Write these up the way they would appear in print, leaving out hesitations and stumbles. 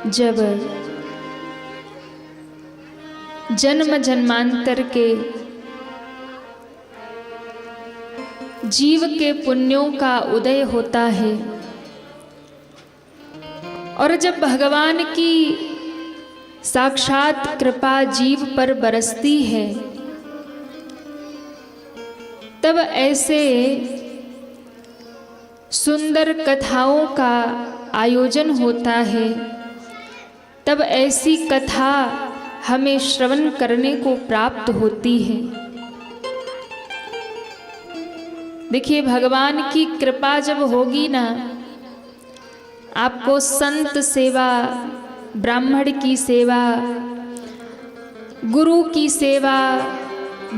जब जन्म जन्मांतर के जीव के पुण्यों का उदय होता है और जब भगवान की साक्षात कृपा जीव पर बरसती है, तब ऐसे सुंदर कथाओं का आयोजन होता है। तब ऐसी कथा हमें श्रवण करने को प्राप्त होती है। देखिए, भगवान की कृपा जब होगी ना, आपको संत सेवा, ब्राह्मण की सेवा, गुरु की सेवा,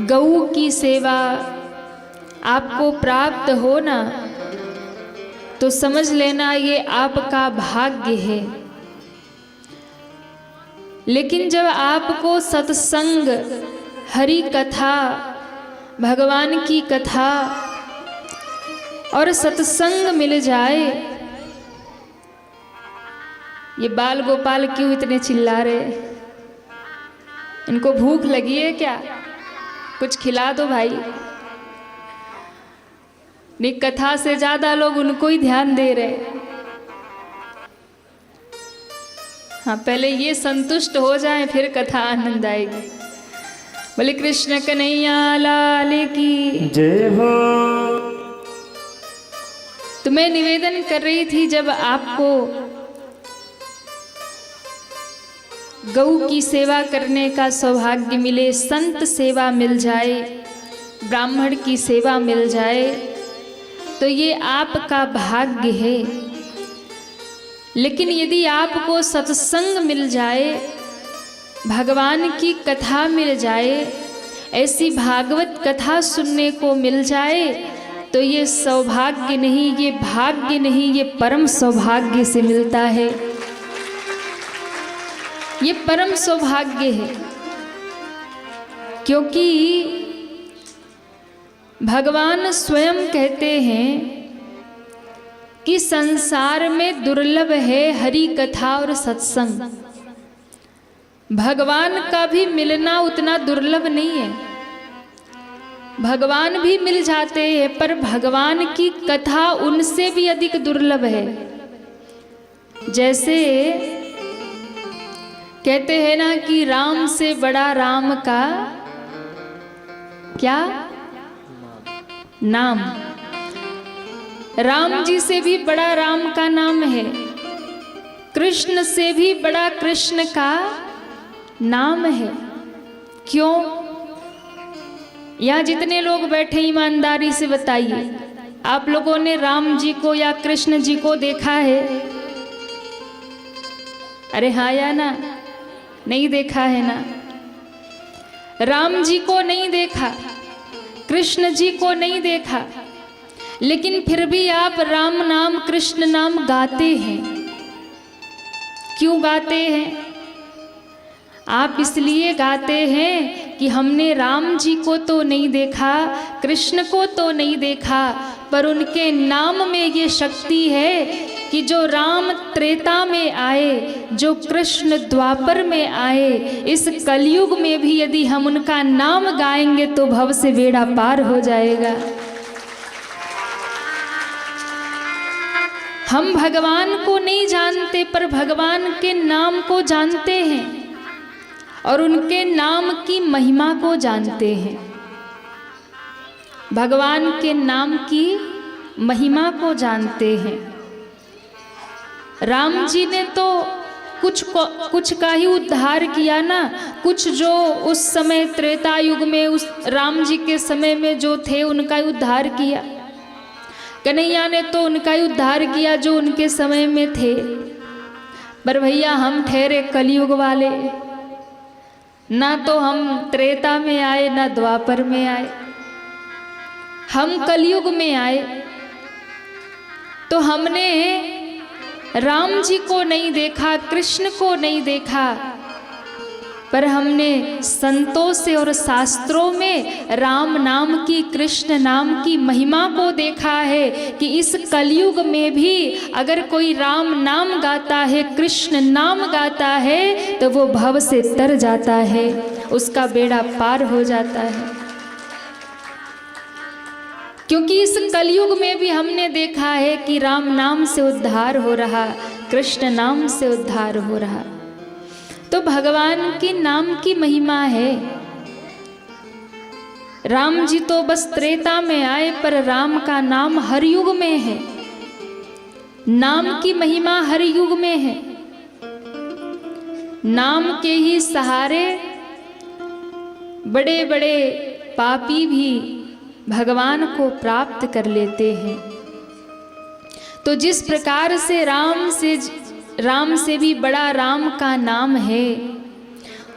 गऊ की सेवा आपको प्राप्त हो ना, तो समझ लेना ये आपका भाग्य है। लेकिन जब आपको सत्संग, हरि कथा, भगवान की कथा और सत्संग मिल जाए, ये बाल गोपाल क्यों इतने चिल्ला रहे? इनको भूख लगी है क्या? कुछ खिला दो भाई। नहीं, कथा से ज्यादा लोग उनको ही ध्यान दे रहे। हाँ, पहले ये संतुष्ट हो जाए, फिर कथा आनंद आएगी। बोले कृष्ण कन्हैया लाल की जय हो। तो मैं निवेदन कर रही थी, जब आपको गऊ की सेवा करने का सौभाग्य मिले, संत सेवा मिल जाए, ब्राह्मण की सेवा मिल जाए, तो ये आपका भाग्य है। लेकिन यदि आपको सत्संग मिल जाए, भगवान की कथा मिल जाए, ऐसी भागवत कथा सुनने को मिल जाए, तो ये सौभाग्य नहीं, ये भाग्य नहीं, ये परम सौभाग्य से मिलता है। ये परम सौभाग्य है, क्योंकि भगवान स्वयं कहते हैं कि संसार में दुर्लभ है हरि कथा और सत्संग। भगवान का भी मिलना उतना दुर्लभ नहीं है। भगवान भी मिल जाते हैं, पर भगवान की कथा उनसे भी अधिक दुर्लभ है। जैसे कहते हैं ना कि राम से बड़ा राम का क्या नाम, राम जी से भी बड़ा राम का नाम है, कृष्ण से भी बड़ा कृष्ण का नाम है। क्यों? यहाँ जितने लोग बैठे ईमानदारी से बताइए, आप लोगों ने राम जी को या कृष्ण जी को देखा है? अरे हाँ या ना? नहीं देखा है ना? राम जी को नहीं देखा, कृष्ण जी को नहीं देखा, लेकिन फिर भी आप राम नाम, कृष्ण नाम गाते हैं। क्यों गाते हैं? आप इसलिए गाते हैं कि हमने राम जी को तो नहीं देखा, कृष्ण को तो नहीं देखा, पर उनके नाम में ये शक्ति है कि जो राम त्रेता में आए, जो कृष्ण द्वापर में आए, इस कलयुग में भी यदि हम उनका नाम गाएंगे तो भव से बेड़ा पार हो जाएगा। हम भगवान को नहीं जानते, पर भगवान के नाम को जानते हैं और उनके नाम की महिमा को जानते हैं। भगवान के नाम की महिमा को जानते हैं। राम जी ने तो कुछ का ही उद्धार किया ना, कुछ जो उस समय त्रेता युग में, उस राम जी के समय में जो थे, उनका ही उद्धार किया। कन्हैया ने तो उनका ही उद्धार किया जो उनके समय में थे। पर भैया, हम ठहरे कलयुग वाले, ना तो हम त्रेता में आए, ना द्वापर में आए, हम कलयुग में आए। तो हमने राम जी को नहीं देखा, कृष्ण को नहीं देखा, पर हमने संतों से और शास्त्रों में राम नाम की, कृष्ण नाम की महिमा को देखा है कि इस कलयुग में भी अगर कोई राम नाम गाता है, कृष्ण नाम गाता है, तो वो भव से तर जाता है, उसका बेड़ा पार हो जाता है। क्योंकि इस कलयुग में भी हमने देखा है कि राम नाम से उद्धार हो रहा, कृष्ण नाम से उद्धार हो रहा। तो भगवान के नाम की महिमा है। राम जी तो बस त्रेता में आए, पर राम का नाम हर युग में है। नाम की महिमा हर युग में है। नाम के ही सहारे बड़े बड़े पापी भी भगवान को प्राप्त कर लेते हैं। तो जिस प्रकार से राम से भी बड़ा राम का नाम है,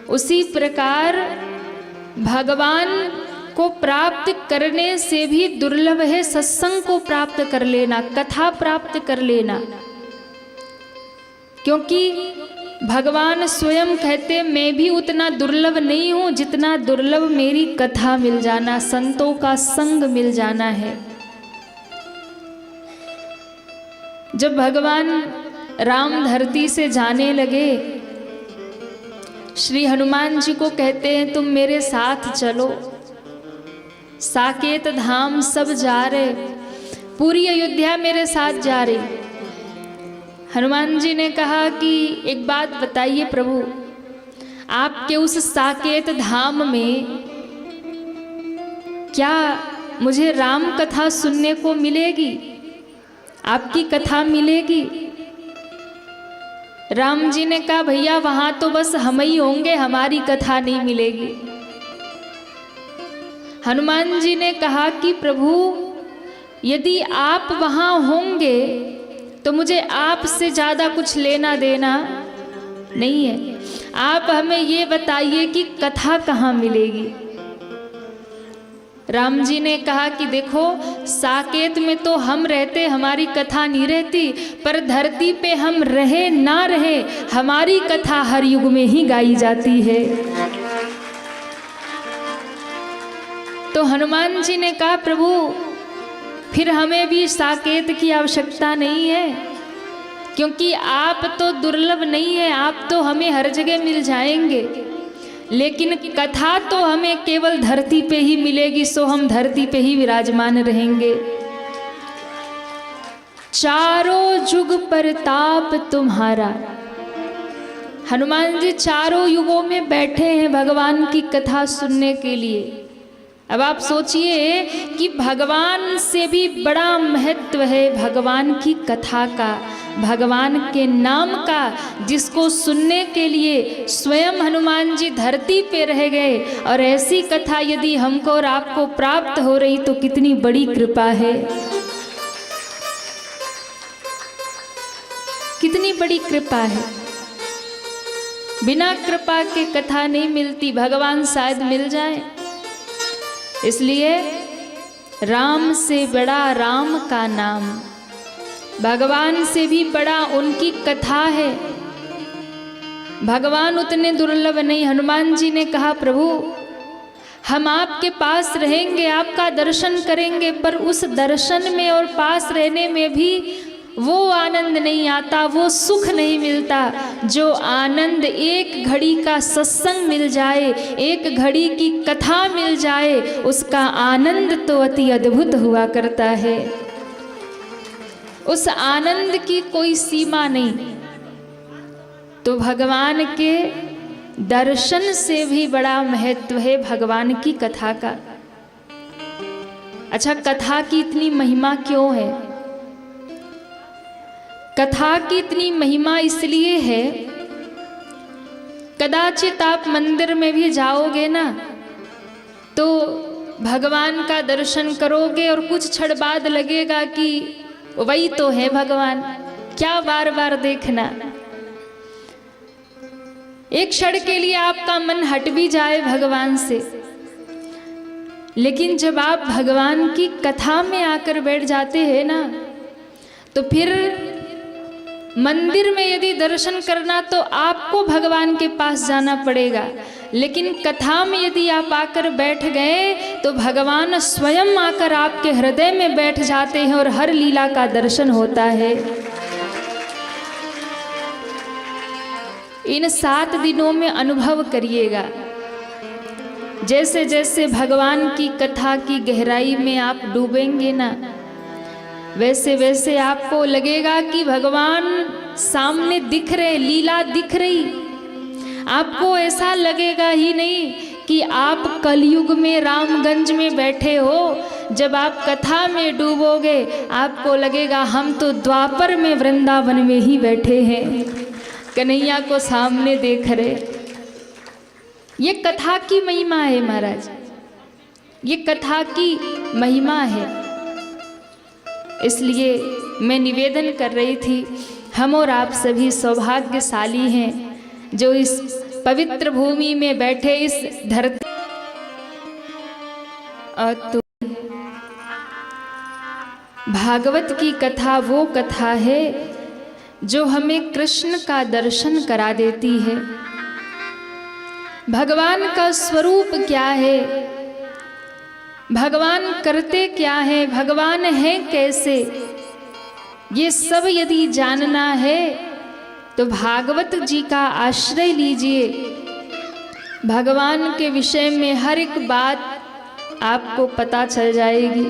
उसी प्रकार भगवान को प्राप्त करने से भी दुर्लभ है सत्संग को प्राप्त कर लेना, कथा प्राप्त कर लेना। क्योंकि भगवान स्वयं कहते मैं भी उतना दुर्लभ नहीं हूँ जितना दुर्लभ मेरी कथा मिल जाना, संतों का संग मिल जाना है। जब भगवान राम धरती से जाने लगे, श्री हनुमान जी को कहते हैं तुम मेरे साथ चलो। साकेत धाम सब जा रहे, पूरी अयोध्या मेरे साथ जा रही। हनुमान जी ने कहा कि एक बात बताइए प्रभु, आपके उस साकेत धाम में क्या मुझे राम कथा सुनने को मिलेगी? आपकी कथा मिलेगी? राम जी ने कहा भैया वहां तो बस हम ही होंगे, हमारी कथा नहीं मिलेगी। हनुमान जी ने कहा कि प्रभु यदि आप वहां होंगे तो मुझे आपसे ज्यादा कुछ लेना देना नहीं है। आप हमें ये बताइए कि कथा कहाँ मिलेगी। राम जी ने कहा कि देखो साकेत में तो हम रहते, हमारी कथा नहीं रहती, पर धरती पे हम रहे ना रहे, हमारी कथा हर युग में ही गाई जाती है। तो हनुमान जी ने कहा प्रभु फिर हमें भी साकेत की आवश्यकता नहीं है, क्योंकि आप तो दुर्लभ नहीं है, आप तो हमें हर जगह मिल जाएंगे, लेकिन कथा तो हमें केवल धरती पे ही मिलेगी, सो हम धरती पे ही विराजमान रहेंगे। चारों युग प्रताप तुम्हारा। हनुमान जी चारों युगों में बैठे हैं भगवान की कथा सुनने के लिए। अब आप सोचिए कि भगवान से भी बड़ा महत्व है भगवान की कथा का, भगवान के नाम का, जिसको सुनने के लिए स्वयं हनुमान जी धरती पे रह गए। और ऐसी कथा यदि हमको और आपको प्राप्त हो रही तो कितनी बड़ी कृपा है, कितनी बड़ी कृपा है। बिना कृपा के कथा नहीं मिलती, भगवान शायद मिल जाए। इसलिए राम से बड़ा राम का नाम, भगवान से भी बड़ा उनकी कथा है। भगवान उतने दुर्लभ नहीं। हनुमान जी ने कहा प्रभु हम आपके पास रहेंगे, आपका दर्शन करेंगे, पर उस दर्शन में और पास रहने में भी वो आनंद नहीं आता, वो सुख नहीं मिलता जो आनंद एक घड़ी का सत्संग मिल जाए, एक घड़ी की कथा मिल जाए, उसका आनंद तो अति अद्भुत हुआ करता है। उस आनंद की कोई सीमा नहीं। तो भगवान के दर्शन से भी बड़ा महत्व है भगवान की कथा का। अच्छा, कथा की इतनी महिमा क्यों है? कथा की इतनी महिमा इसलिए है, कदाचित आप मंदिर में भी जाओगे ना तो भगवान का दर्शन करोगे और कुछ क्षण बाद लगेगा कि वही तो है भगवान, क्या बार बार देखना। एक क्षण के लिए आपका मन हट भी जाए भगवान से, लेकिन जब आप भगवान की कथा में आकर बैठ जाते हैं ना तो फिर मंदिर में यदि दर्शन करना तो आपको भगवान के पास जाना पड़ेगा, लेकिन कथा में यदि आप आकर बैठ गए तो भगवान स्वयं आकर आपके हृदय में बैठ जाते हैं और हर लीला का दर्शन होता है। इन 7 दिनों में अनुभव करिएगा, जैसे जैसे भगवान की कथा की गहराई में आप डूबेंगे ना, वैसे वैसे आपको लगेगा कि भगवान सामने दिख रहे, लीला दिख रही। आपको ऐसा लगेगा ही नहीं कि आप कलयुग में रामगंज में बैठे हो। जब आप कथा में डूबोगे आपको लगेगा हम तो द्वापर में वृंदावन में ही बैठे हैं, कन्हैया को सामने देख रहे। ये कथा की महिमा है महाराज, ये कथा की महिमा है। इसलिए मैं निवेदन कर रही थी, हम और आप सभी सौभाग्यशाली हैं जो इस पवित्र भूमि में बैठे, इस धरती। तो भागवत की कथा वो कथा है जो हमें कृष्ण का दर्शन करा देती है। भगवान का स्वरूप क्या है, भगवान करते क्या है, भगवान है कैसे, ये सब यदि जानना है तो भागवत जी का आश्रय लीजिए। भगवान के विषय में हर एक बात आपको पता चल जाएगी।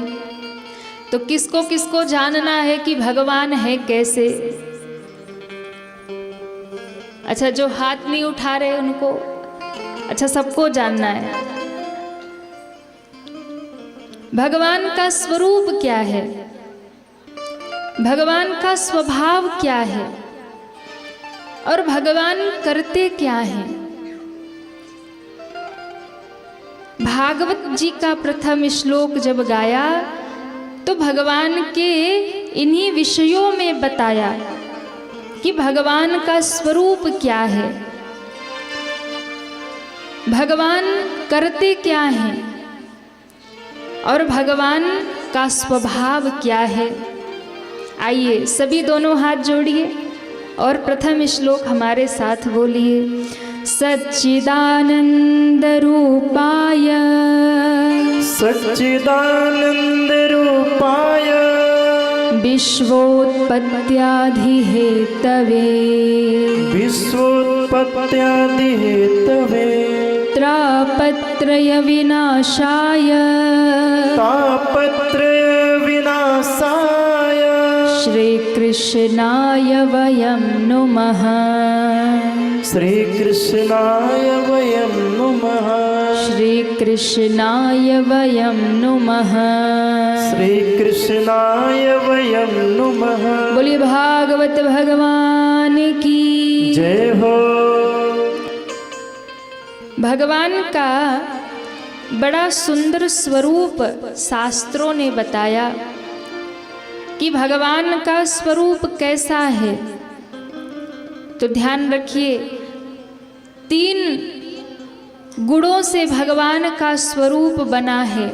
तो किसको किसको जानना है कि भगवान है कैसे? अच्छा, जो हाथ नहीं उठा रहे उनको, अच्छा सबको जानना है भगवान का स्वरूप क्या है, भगवान का स्वभाव क्या है और भगवान करते क्या हैं। भागवत जी का प्रथम श्लोक जब गाया तो भगवान के इन्हीं विषयों में बताया कि भगवान का स्वरूप क्या है, भगवान करते क्या हैं और भगवान का स्वभाव क्या है। आइए सभी दोनों हाथ जोड़िए और प्रथम श्लोक हमारे साथ बोलिए। सच्चिदानंद रूपाय, सच्चिदानंद रूपाय, विश्वोत्पत्त्यादिहेतवे, विश्वोत्पत्त्यादिहेतवे, तापत्रय विनाशाय, तापत्रय विनाशाय, श्री कृष्णाय वयं नुमः, श्री कृष्णाय वयं नुमः, श्री कृष्णाय वयं नुमः, श्री कृष्णाय वयं नुमः। बोलिए भागवत भगवान की जय हो। भगवान का बड़ा सुंदर स्वरूप शास्त्रों ने बताया कि भगवान का स्वरूप कैसा है। तो ध्यान रखिए, 3 गुणों से भगवान का स्वरूप बना है,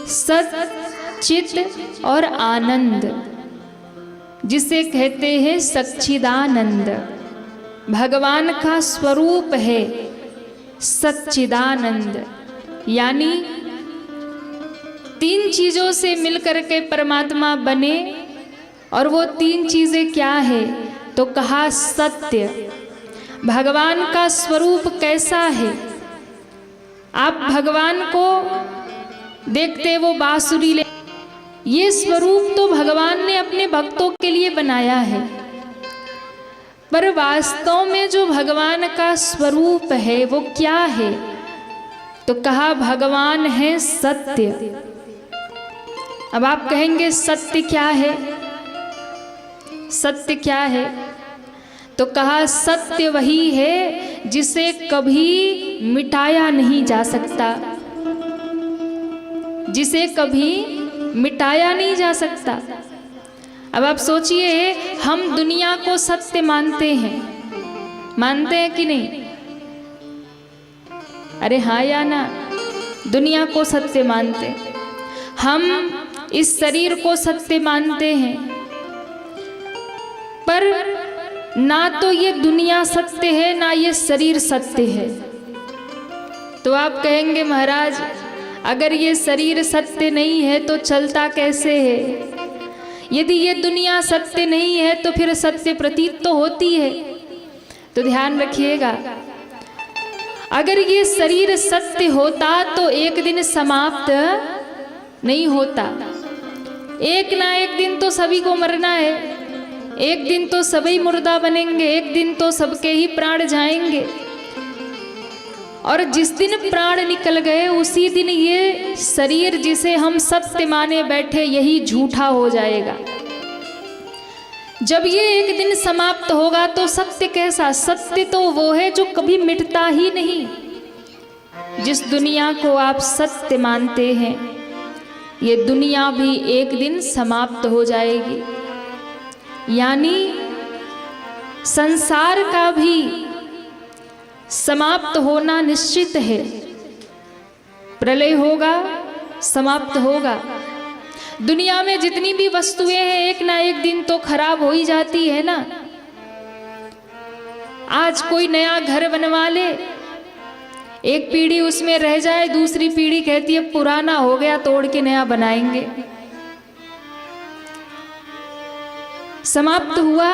सत, चित और आनंद, जिसे कहते हैं सच्चिदानंद। भगवान का स्वरूप है सच्चिदानंद, यानी 3 चीजों से मिलकर के परमात्मा बने। और वो 3 चीजें क्या है? तो कहा सत्य। भगवान का स्वरूप कैसा है? आप भगवान को देखते वो बांसुरी ले, ये स्वरूप तो भगवान ने अपने भक्तों के लिए बनाया है, पर वास्तव में जो भगवान का स्वरूप है वो क्या है? तो कहा भगवान है सत्य। अब आप कहेंगे सत्य क्या है, सत्य क्या है? तो कहा सत्य वही है जिसे कभी मिटाया नहीं जा सकता, जिसे कभी मिटाया नहीं जा सकता। अब आप सोचिए, हम दुनिया को सत्य मानते हैं, मानते हैं कि नहीं? अरे हाँ या ना? दुनिया को सत्य मानते हैं, हम इस शरीर को सत्य मानते हैं, पर ना तो ये दुनिया सत्य है ना ये शरीर सत्य है। तो आप कहेंगे महाराज अगर ये शरीर सत्य नहीं है तो चलता कैसे है? यदि ये दुनिया सत्य नहीं है तो फिर सत्य प्रतीत तो होती है। तो ध्यान रखिएगा, अगर ये शरीर सत्य होता तो एक दिन समाप्त नहीं होता। एक ना एक दिन तो सभी को मरना है, एक दिन तो सभी मुर्दा बनेंगे, एक दिन तो सबके ही प्राण जाएंगे। और जिस दिन प्राण निकल गए उसी दिन ये शरीर जिसे हम सत्य माने बैठे यही झूठा हो जाएगा। जब ये एक दिन समाप्त होगा तो सत्य कैसा? सत्य तो वो है जो कभी मिटता ही नहीं। जिस दुनिया को आप सत्य मानते हैं ये दुनिया भी एक दिन समाप्त हो जाएगी। यानी संसार का भी समाप्त होना निश्चित है। प्रलय होगा, समाप्त होगा। दुनिया में जितनी भी वस्तुएं हैं एक ना एक दिन तो खराब हो ही जाती है ना। आज कोई नया घर बनवा ले, एक पीढ़ी उसमें रह जाए, दूसरी पीढ़ी कहती है पुराना हो गया तोड़ के नया बनाएंगे। समाप्त हुआ।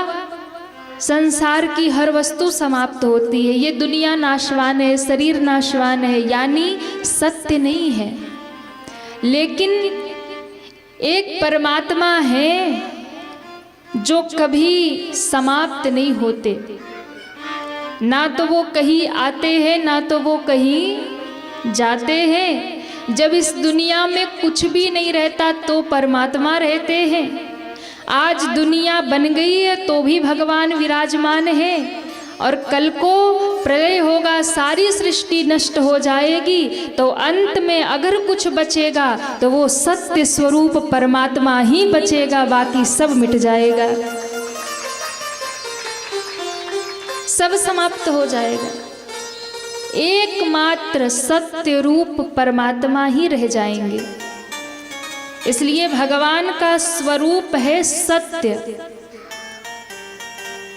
संसार की हर वस्तु समाप्त होती है। ये दुनिया नाशवान है, शरीर नाशवान है, यानी सत्य नहीं है। लेकिन एक परमात्मा है जो कभी समाप्त नहीं होते। ना तो वो कहीं आते हैं ना तो वो कहीं जाते हैं। जब इस दुनिया में कुछ भी नहीं रहता तो परमात्मा रहते हैं। आज दुनिया बन गई है तो भी भगवान विराजमान है, और कल को प्रलय होगा, सारी सृष्टि नष्ट हो जाएगी, तो अंत में अगर कुछ बचेगा तो वो सत्य स्वरूप परमात्मा ही बचेगा, बाकी सब मिट जाएगा, सब समाप्त हो जाएगा। एकमात्र सत्य रूप परमात्मा ही रह जाएंगे। इसलिए भगवान का स्वरूप है सत्य,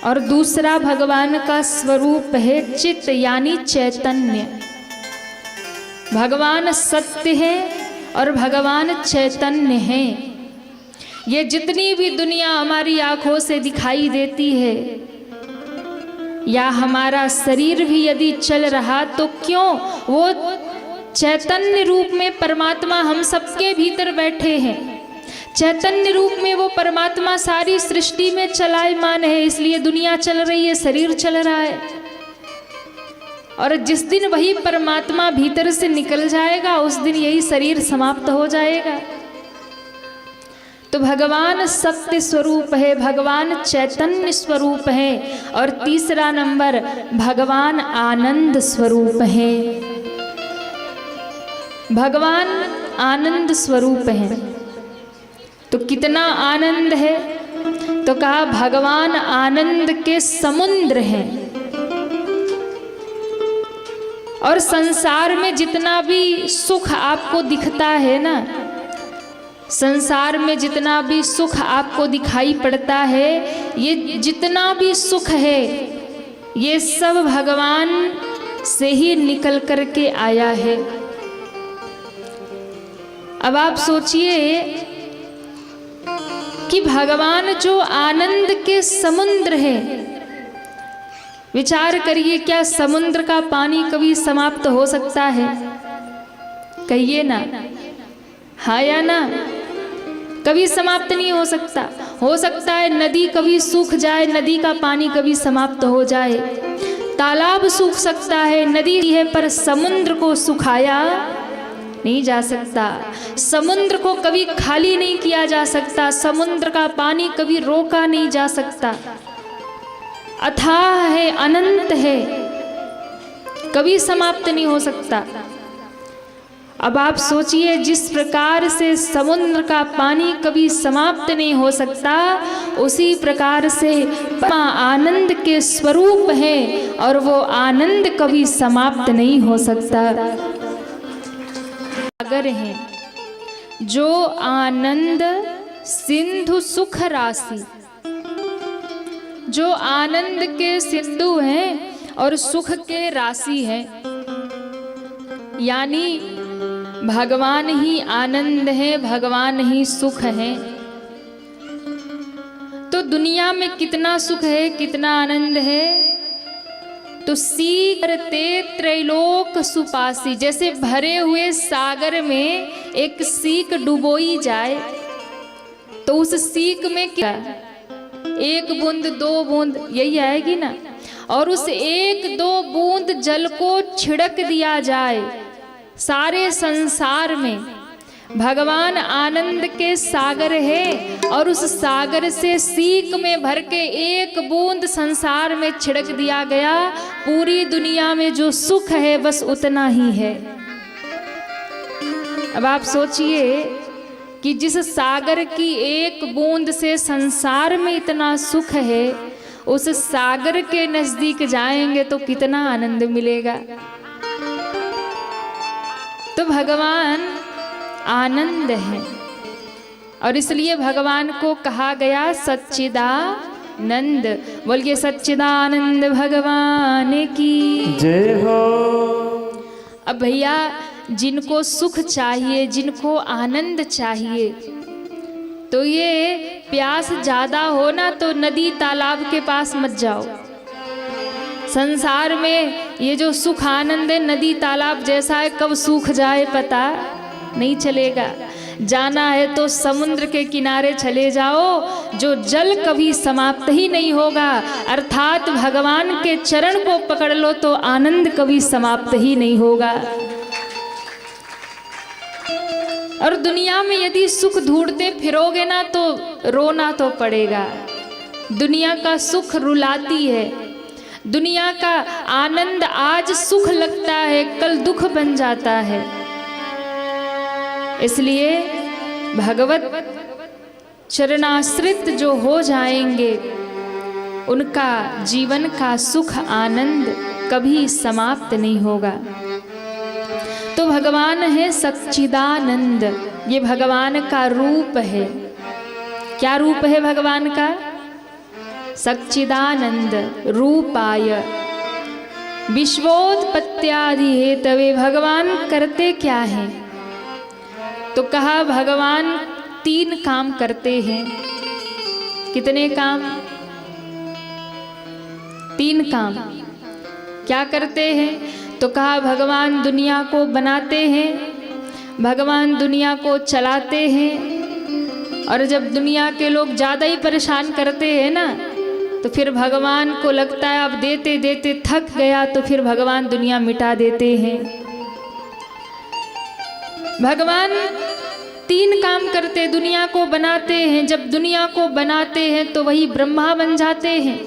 और दूसरा भगवान का स्वरूप है चित्त यानी चैतन्य। भगवान सत्य है और भगवान चैतन्य है। ये जितनी भी दुनिया हमारी आंखों से दिखाई देती है, या हमारा शरीर भी यदि चल रहा तो क्यों? वो चैतन्य रूप में परमात्मा हम सबके भीतर बैठे हैं। चैतन्य रूप में वो परमात्मा सारी सृष्टि में चलायमान है, इसलिए दुनिया चल रही है, शरीर चल रहा है। और जिस दिन वही परमात्मा भीतर से निकल जाएगा उस दिन यही शरीर समाप्त हो जाएगा। तो भगवान सत्य स्वरूप है, भगवान चैतन्य स्वरूप है, और तीसरा नंबर भगवान आनंद स्वरूप है। भगवान आनंद स्वरूप है। तो कितना आनंद है? तो कहा भगवान आनंद के समुद्र हैं। और संसार में जितना भी सुख आपको दिखता है ना, संसार में जितना भी सुख आपको दिखाई पड़ता है, ये जितना भी सुख है ये सब भगवान से ही निकल करके आया है। अब आप सोचिए कि भगवान जो आनंद के समुद्र है, विचार करिए क्या समुद्र का पानी कभी समाप्त हो सकता है? कहिए ना, हाँ या ना? कभी समाप्त नहीं हो सकता। हो सकता है नदी कभी सूख जाए, नदी का पानी कभी समाप्त हो जाए, तालाब सूख सकता है, नदी है, पर समुद्र को सुखाया नहीं जा सकता। समुद्र को कभी खाली नहीं किया जा सकता, समुद्र का पानी कभी रोका नहीं जा सकता। अथाह है, अनंत है, कभी समाप्त नहीं हो सकता। अब आप सोचिए जिस प्रकार से समुद्र का पानी कभी समाप्त नहीं हो सकता, उसी प्रकार से आनंद के स्वरूप है और वो आनंद कभी समाप्त नहीं हो सकता। सागर है जो आनंद सिंधु सुख राशि, जो आनंद के सिंधु हैं और सुख के राशि हैं। यानी भगवान ही आनंद है, भगवान ही सुख है। तो दुनिया में कितना सुख है, कितना आनंद है। तो सीक करते त्रैलोक सुपासी, जैसे भरे हुए सागर में एक सीक डुबोई जाए तो उस सीक में क्या, एक बूंद दो बूंद यही आएगी ना। और उस एक दो बूंद जल को छिड़क दिया जाए सारे संसार में। भगवान आनंद के सागर है और उस सागर से सीक में भर के एक बूंद संसार में छिड़क दिया गया। पूरी दुनिया में जो सुख है बस उतना ही है। अब आप सोचिए कि जिस सागर की एक बूंद से संसार में इतना सुख है, उस सागर के नजदीक जाएंगे तो कितना आनंद मिलेगा। तो भगवान आनंद है और इसलिए भगवान को कहा गया सच्चिदानंद। बोलिए सच्चिदानंद भगवान की जय हो। अब भैया जिनको सुख चाहिए, जिनको आनंद चाहिए, तो ये प्यास ज्यादा हो ना तो नदी तालाब के पास मत जाओ। संसार में ये जो सुख आनंद है नदी तालाब जैसा है, कब सूख जाए पता नहीं चलेगा। जाना है तो समुद्र के किनारे चले जाओ, जो जल कभी समाप्त ही नहीं होगा। अर्थात भगवान के चरण को पकड़ लो तो आनंद कभी समाप्त ही नहीं होगा। और दुनिया में यदि सुख ढूंढते फिरोगे ना तो रोना तो पड़ेगा। दुनिया का सुख रुलाती है, दुनिया का आनंद आज सुख लगता है, कल दुख बन जाता है। इसलिए भगवत चरणाश्रित जो हो जाएंगे उनका जीवन का सुख आनंद कभी समाप्त नहीं होगा। तो भगवान है सच्चिदानंद, ये भगवान का रूप है। क्या रूप है भगवान का? सच्चिदानंद रूपाय विश्वोत्पत्त्यादि हेतवे। भगवान करते क्या हैं? तो कहा भगवान 3 काम करते हैं। कितने काम? 3 काम। क्या करते हैं? तो कहा भगवान दुनिया को बनाते हैं, भगवान दुनिया को चलाते हैं। और जब दुनिया के लोग ज़्यादा ही परेशान करते हैं ना, तो फिर भगवान को लगता है अब देते देते थक गया, तो फिर भगवान दुनिया मिटा देते हैं। भगवान 3 काम करते, दुनिया को बनाते हैं। जब दुनिया को बनाते हैं तो वही ब्रह्मा बन जाते हैं।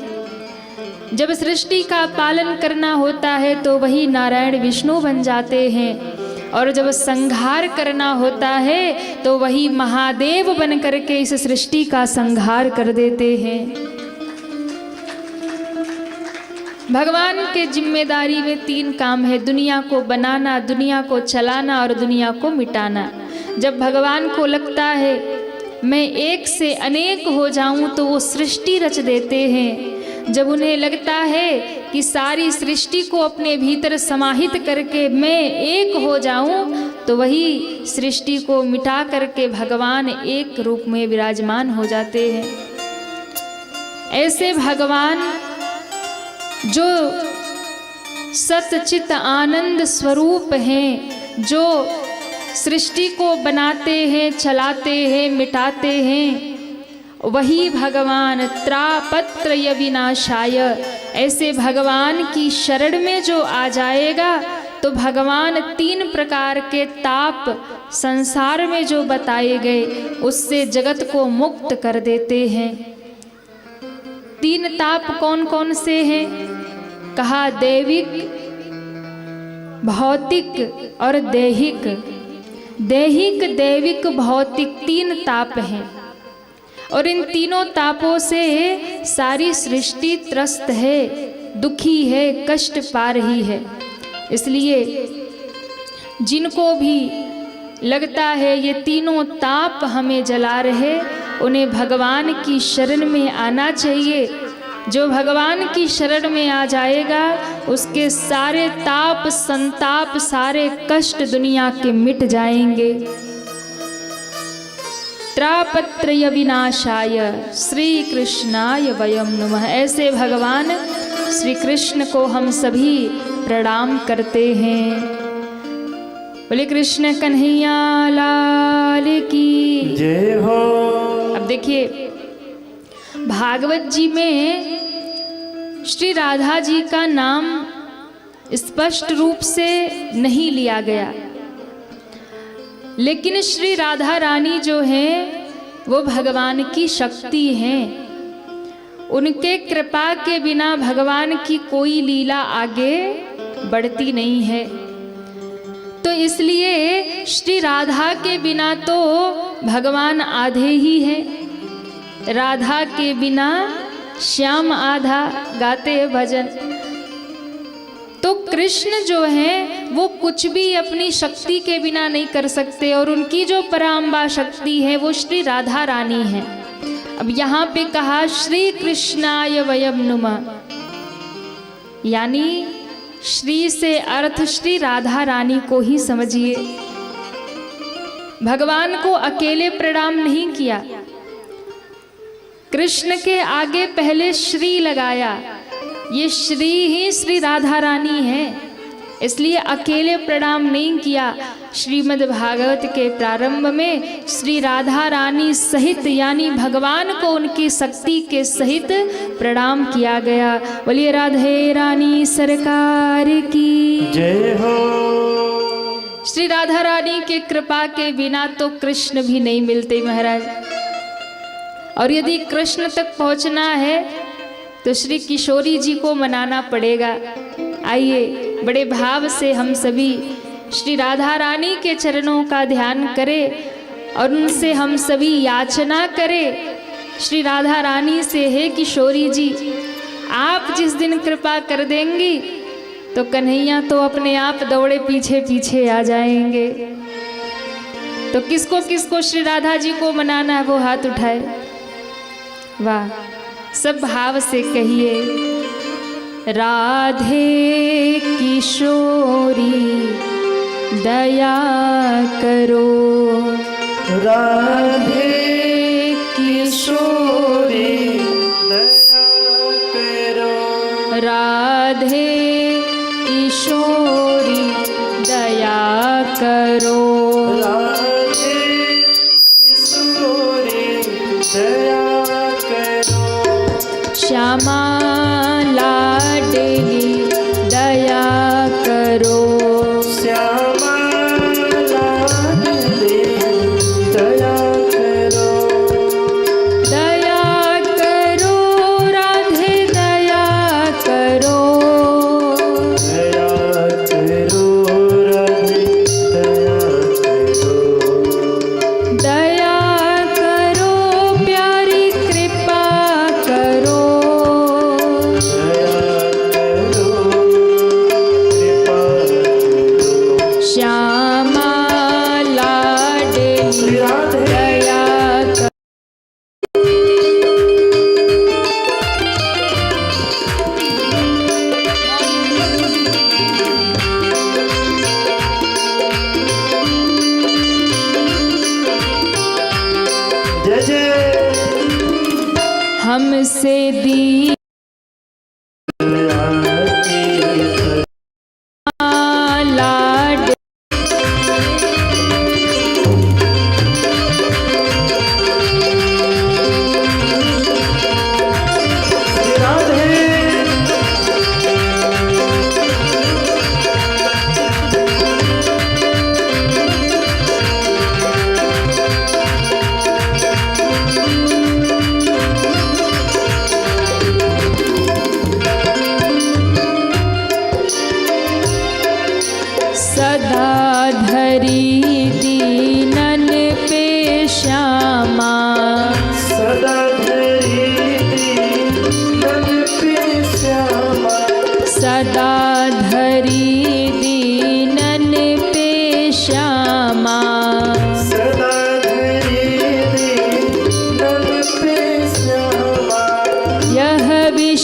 जब सृष्टि का पालन करना होता है तो वही नारायण विष्णु बन जाते हैं। और जब संहार करना होता है तो वही महादेव बन करके इस सृष्टि का संहार कर देते हैं। भगवान के जिम्मेदारी में 3 काम है, दुनिया को बनाना, दुनिया को चलाना और दुनिया को मिटाना। जब भगवान को लगता है मैं एक से अनेक हो जाऊं तो वो सृष्टि रच देते हैं। जब उन्हें लगता है कि सारी सृष्टि को अपने भीतर समाहित करके मैं एक हो जाऊं तो वही सृष्टि को मिटा करके भगवान एक रूप में विराजमान हो जाते हैं। ऐसे भगवान जो सतचित आनंद स्वरूप हैं, जो सृष्टि को बनाते हैं, चलाते हैं, मिटाते हैं, वही भगवान त्रापत्रय विनाशाय। ऐसे भगवान की शरण में जो आ जाएगा तो भगवान 3 प्रकार के ताप संसार में जो बताए गए उससे जगत को मुक्त कर देते हैं। 3 ताप कौन कौन से हैं? कहा दैविक, भौतिक और दैहिक। दैहिक, दैविक, भौतिक 3 ताप हैं। और इन तीनों तापों से सारी सृष्टि त्रस्त है, दुखी है, कष्ट पा रही है। इसलिए जिनको भी लगता है ये तीनों ताप हमें जला रहे, उन्हें भगवान की शरण में आना चाहिए जो भगवान की शरण में आ जाएगा उसके सारे ताप संताप सारे कष्ट दुनिया के मिट जाएंगे। त्रापत्रय विनाशाय श्री कृष्णाय वयम नमः। ऐसे भगवान श्री कृष्ण को हम सभी प्रणाम करते हैं। बोले कृष्ण कन्हैया लाल की जय हो। अब देखिए भागवत जी में श्री राधा जी का नाम स्पष्ट रूप से नहीं लिया गया, लेकिन श्री राधा रानी जो हैं वो भगवान की शक्ति हैं। उनके कृपा के बिना भगवान की कोई लीला आगे बढ़ती नहीं है। तो इसलिए श्री राधा के बिना तो भगवान आधे ही हैं। राधा के बिना श्याम आधा, गाते भजन। तो कृष्ण जो हैं वो कुछ भी अपनी शक्ति के बिना नहीं कर सकते, और उनकी जो पराम्बा शक्ति है वो श्री राधा रानी है। अब यहाँ पे कहा श्री कृष्णाय वयम नुमः, यानी श्री से अर्थ श्री राधा रानी को ही समझिए। भगवान को अकेले प्रणाम नहीं किया, कृष्ण के आगे पहले श्री लगाया। ये श्री ही श्री राधा रानी है, इसलिए अकेले प्रणाम नहीं किया। श्रीमद् भागवत के प्रारंभ में श्री राधा रानी सहित यानी भगवान को उनकी शक्ति के सहित प्रणाम किया गया। बोलिए राधे रानी सरकार की जय हो। श्री राधा रानी के कृपा के बिना तो कृष्ण भी नहीं मिलते महाराज। और यदि कृष्ण तक पहुंचना है तो श्री किशोरी जी को मनाना पड़ेगा। आइए बड़े भाव से हम सभी श्री राधा रानी के चरणों का ध्यान करें और उनसे हम सभी याचना करें श्री राधा रानी से, हे किशोरी जी आप जिस दिन कृपा कर देंगी तो कन्हैया तो अपने आप दौड़े पीछे पीछे आ जाएंगे। तो किसको किसको श्री राधा जी को मनाना है वो हाथ उठाए। वाह, सब भाव से कहिए राधे किशोरी दया करो, राधे किशोरी दया करो, राधे किशोरी दया करो, राधे किशोरी दया करो, श्यामा लाडली दया करो, श्यामा लाडली दया करो, दया करो राधे दया करो, दया करो राधे दया करो, दया करो प्यारी कृपा करो, दया करो कृपा करो, श्यामा लाडली राधे दया करो। जय जय हमसे दी लाड सदा धरी दीनन पे श्यामा, सदा धरी दीनन पे श्यामा, सदा धरी दीनन पे श्यामा, सदा धरी दीनन पे श्यामा, यह विश्व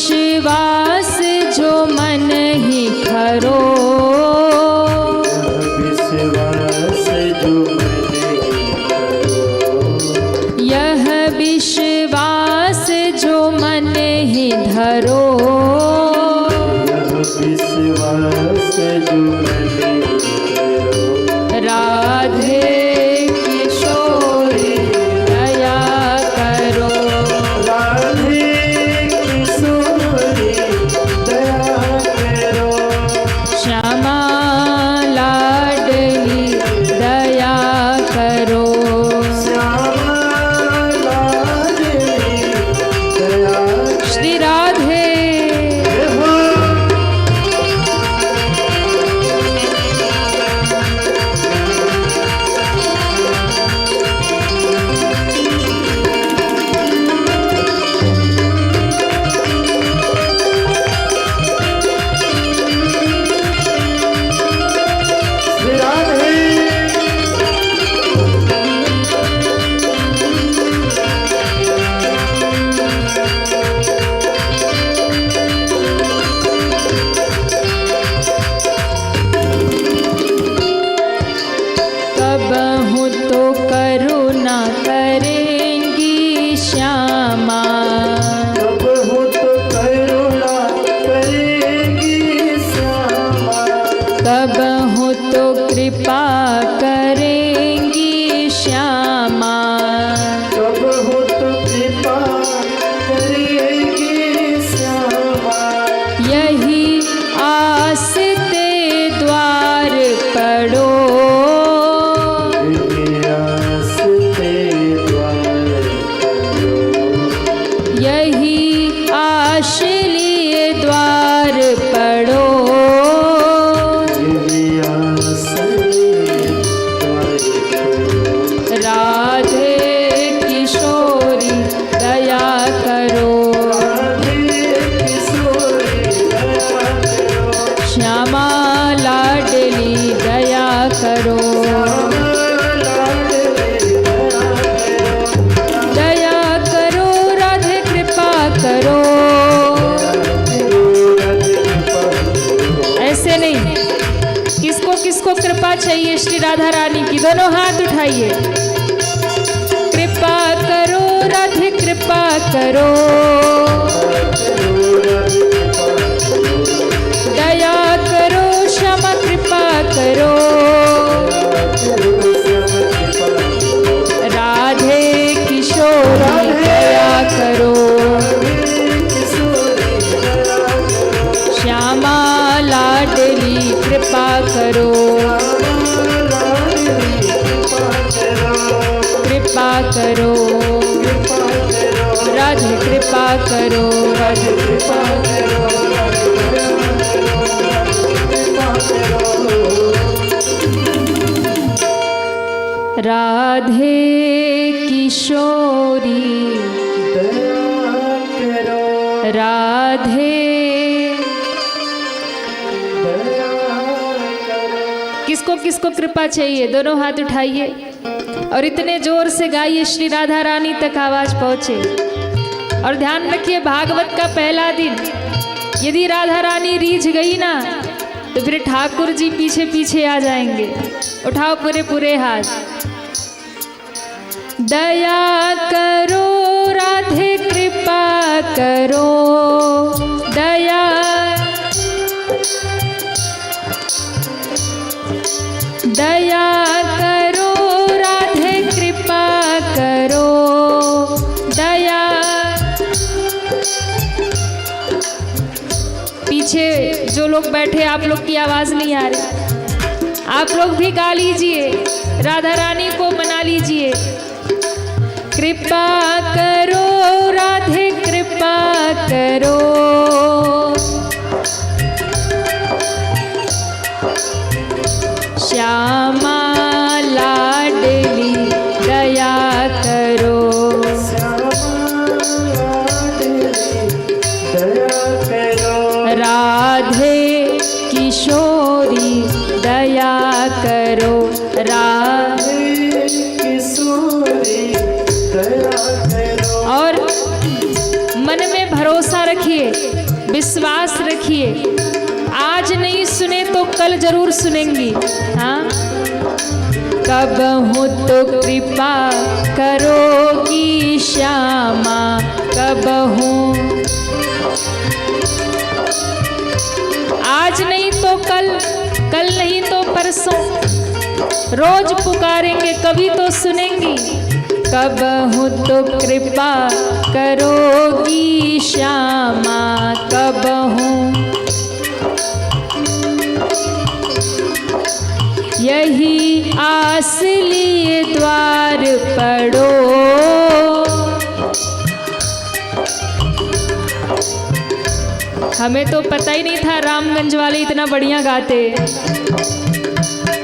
यही आस ते द्वार पड़ो, यही आश लिए द्वार पड़ो, राधे किशोरी दया करो, श्यामा लाडली दया करो, दया करो राधे कृपा करो। ऐसे नहीं, किसको किसको कृपा चाहिए श्री राधा रानी की, दोनों हाथ उठाइए। कृपा करो राधे कृपा करो, दया करो श्यामा कृपा करो, राधे किशोरी दया करो, श्यामा लाडली कृपा करो, कृपा करो राधे कृपा करो, राधे कृपा करो, राधे किशोरी राधे। किसको किसको कृपा चाहिए, दोनों हाथ उठाइए और इतने जोर से गाइए श्री राधा रानी तक आवाज पहुंचे। और ध्यान रखिए, भागवत का पहला दिन यदि राधा रानी रीझ गई ना तो फिर ठाकुर जी पीछे पीछे आ जाएंगे। उठाओ पूरे पूरे हाथ। दया करो राधे कृपा करो, दया दया करो राधे कृपा करो, दया। पीछे जो लोग बैठे आप लोग की आवाज नहीं आ रही, आप लोग भी गा लीजिए, राधा रानी को मना लीजिए। कृपा करो राधे कृपा करो, श्यामा लाडली दया करो, राधे किशोरी दया करो, राधे किशोरी दया करो। और मन में भरोसा रखिए, विश्वास रखिए, आज नहीं सुने तो कल जरूर सुनेंगी। हाँ, कब हूँ तो कृपा करोगी श्यामा, कब हूँ, आज नहीं तो कल, कल नहीं तो परसों, रोज पुकारेंगे कभी तो सुनेंगी। कब हूँ तो कृपा करोगी श्यामा, कब हूँ, यही आस लिए द्वार पड़ो, हमें तो पता ही नहीं था रामगंज वाले इतना बढ़िया गाते।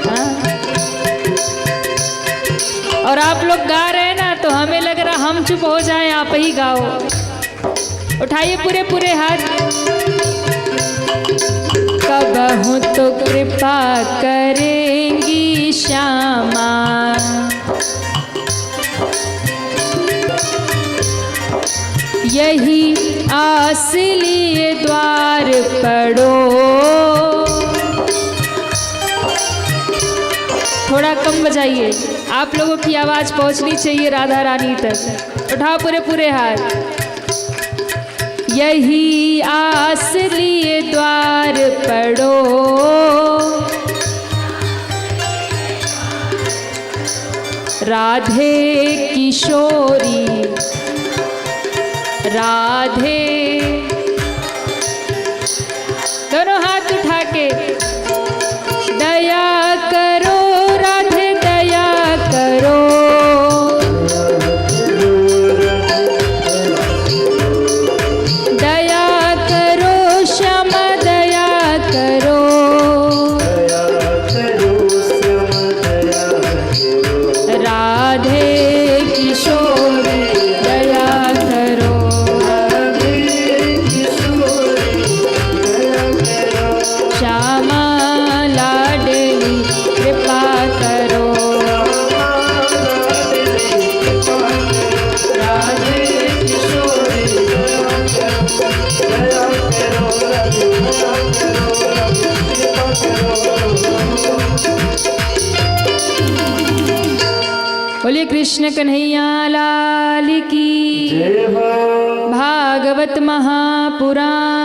हाँ? और आप लोग गा रहे हैं ना तो हमें लग रहा हम चुप हो जाएं, आप ही गाओ। उठाइए पूरे पूरे हाथ। कब हूँ तो कृपा करेंगी श्यामा, यही आस लिए द्वार पड़ो। थोड़ा कम बजाइए, आप लोगों की आवाज पहुंचनी चाहिए राधा रानी तक। उठाओ पूरे पूरे हाथ। यही आस लिए द्वार पड़ो, राधे किशोरी राधे दोनों हाथ उठा के दया करो राधे दया करो, दया करो श्यामा दया करो, राधे किशोरी दया करो, श्यामा लाडली कृपा करो, राधे किशोरी बोलिए कृष्ण कन्हैया लाल की। जय हो। भागवत महापुराण